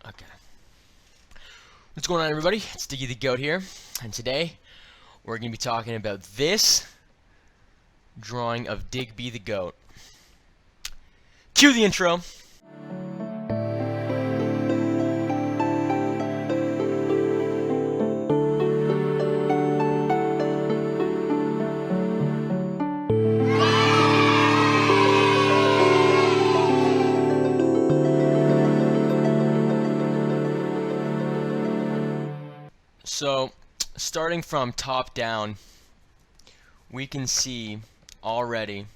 Okay. What's going on, everybody? It's Diggy the Goat here, and today we're going to be talking about this drawing of Digby the Goat. Cue the intro. So, starting from top down, we can see already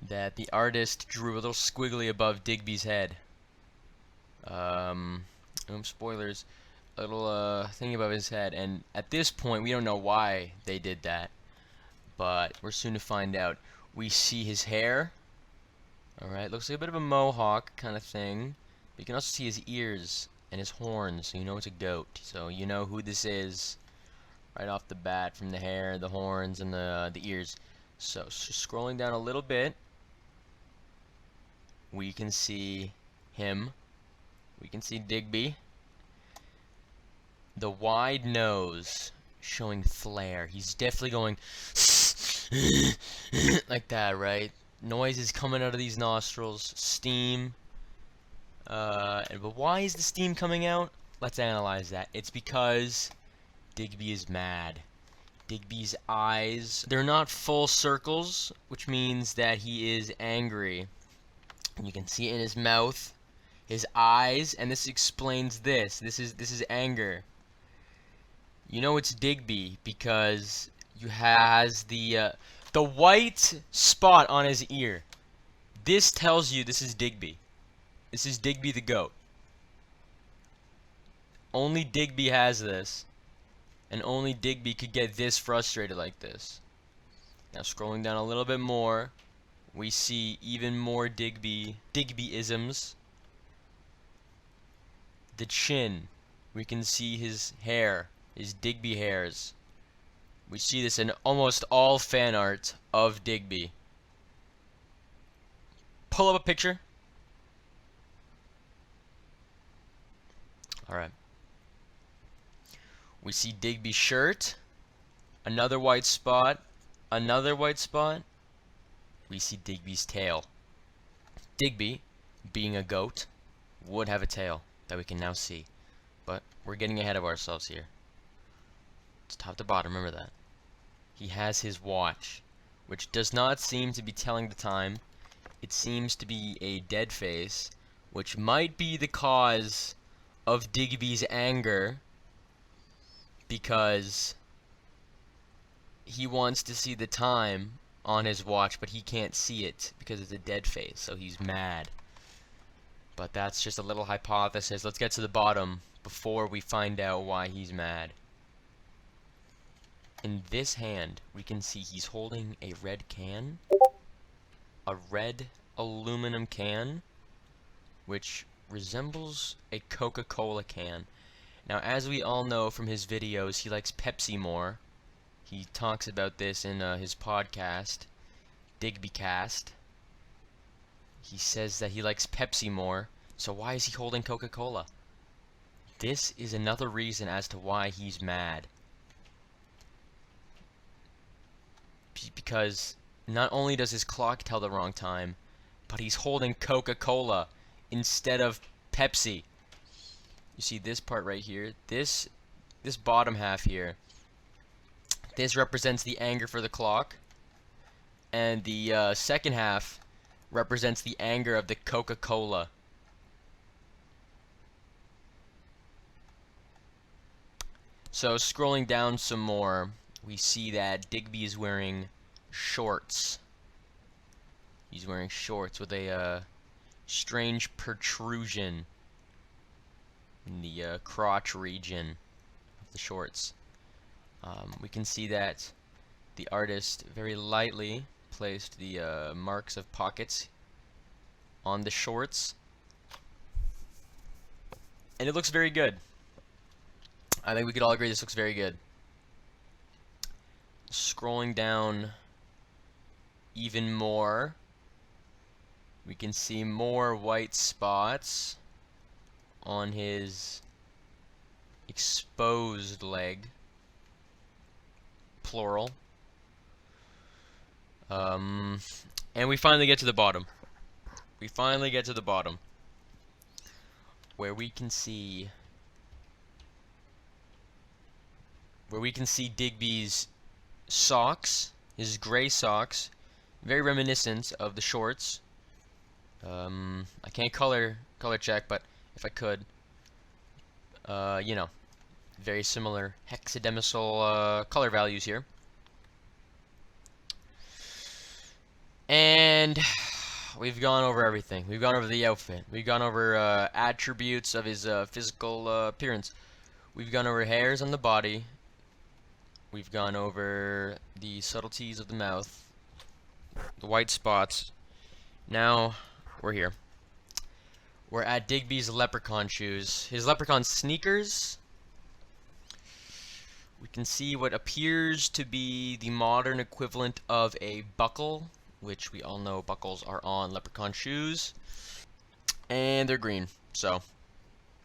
that the artist drew a little squiggly above Digby's head. Spoilers. A little thing above his head, and at this point we don't know why they did that, but we're soon to find out. We see his hair. Alright, looks like a bit of a mohawk kind of thing. But you can also see his ears and his horns, so you know it's a goat. So you know who this is right off the bat from the hair, the horns, and the ears. So scrolling down a little bit, we can see him. We can see Digby. The wide nose showing flair. He's definitely going like that, right? Noise is coming out of these nostrils. Steam. But why is the steam coming out? Let's analyze that. It's because Digby is mad. Digby's eyes, they're not full circles, which means that he is angry. And you can see it in his mouth, his eyes, and this explains this. This is anger. You know it's Digby because you has the white spot on his ear. This tells you this is Digby. This is Digby the goat. Only Digby has this, and only Digby could get this frustrated like this. Now scrolling down a little bit more, we see even more Digby-isms. The chin, we can see his hair, his Digby hairs. We see this in almost all fan art of Digby. Pull up a picture. Alright. We see Digby's shirt, another white spot, another white spot. We see Digby's tail. Digby, being a goat, would have a tail that we can now see. But we're getting ahead of ourselves here. It's top to bottom, remember that. He has his watch, which does not seem to be telling the time. It seems to be a dead face, which might be the cause of Digby's anger, because he wants to see the time on his watch, but he can't see it because it's a dead face, so he's mad. But that's just a little hypothesis. Let's get to the bottom before we find out why he's mad. In this hand, we can see he's holding a red can, a red aluminum can, which resembles a Coca-Cola can. Now, as we all know from his videos, he likes Pepsi more. He talks about this in his podcast, Digbycast. He says that he likes Pepsi more, so why is he holding Coca-Cola? This is another reason as to why he's mad. Because not only does his clock tell the wrong time, but he's holding Coca-Cola instead of Pepsi. You see this part right here, this bottom half here, this represents the anger for the clock, and the second half represents the anger of the Coca-Cola. So scrolling down some more, we see that Digby is wearing shorts. He's wearing shorts with a strange protrusion in the crotch region of the shorts. We can see that the artist very lightly placed the marks of pockets on the shorts, and it looks very good. I think we could all agree this looks very good. Scrolling down even more, we can see more white spots. on his exposed leg, plural. And we finally get to the bottom. We finally get to the bottom, where we can see Digby's socks, his gray socks, very reminiscent of the shorts. I can't color check, but if I could, you know, very similar hexadecimal color values here. And we've gone over everything. We've gone over the outfit. We've gone over attributes of his physical appearance. We've gone over hairs on the body. We've gone over the subtleties of the mouth, the white spots. Now we're here. We're at Digby's leprechaun shoes. His leprechaun sneakers. We can see what appears to be the modern equivalent of a buckle, which we all know buckles are on leprechaun shoes. And they're green. So,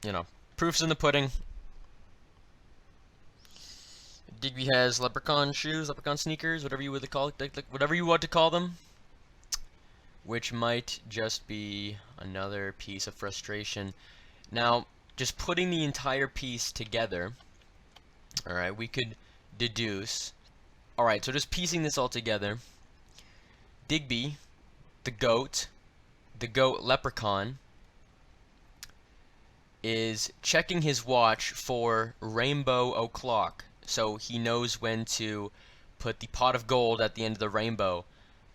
you know, proof's in the pudding. Digby has leprechaun shoes, leprechaun sneakers, whatever you would call it, whatever you want to call them, which might just be another piece of frustration. Now, just putting the entire piece together, alright, we could deduce. Alright, so just piecing this all together, Digby, the goat leprechaun, is checking his watch for rainbow o'clock. So he knows when to put the pot of gold at the end of the rainbow,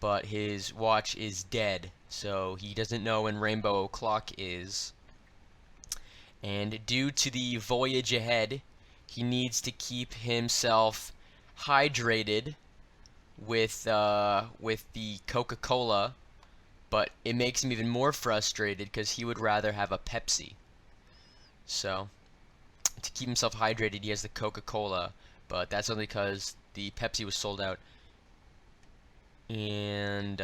but his watch is dead, so he doesn't know when rainbow o'clock is. And due to the voyage ahead, he needs to keep himself hydrated with the Coca-Cola, but it makes him even more frustrated because he would rather have a Pepsi. So, to keep himself hydrated, he has the Coca-Cola, but that's only because the Pepsi was sold out. And,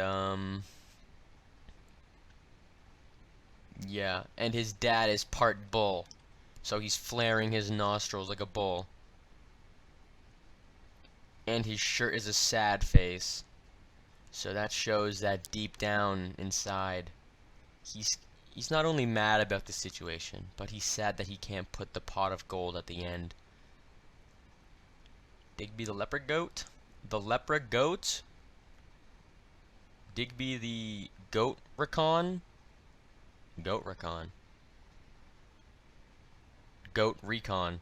yeah, and his dad is part bull, so he's flaring his nostrils like a bull. And his shirt is a sad face, so that shows that deep down inside, he's not only mad about the situation, but he's sad that he can't put the pot of gold at the end. Digby the leper goat? The lepra goat? Digby the goat recon? Goat recon. Goat recon.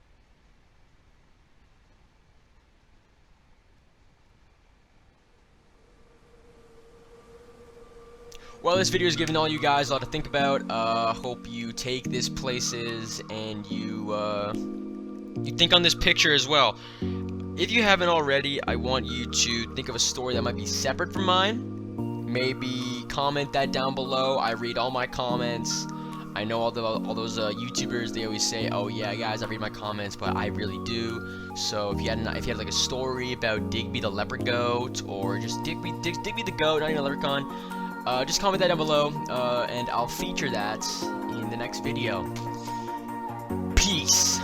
Well, this video is giving all you guys a lot to think about. Hope you take this places and you think on this picture as well. If you haven't already, I want you to think of a story that might be separate from mine. Maybe comment that down below. I read all my comments. I know all those YouTubers, they always say, "Oh yeah, guys, I read my comments," but I really do. So if you had like a story about Digby the leper goat, or just Digby the goat, not even a leprechaun, just comment that down below, and I'll feature that in the next video. Peace.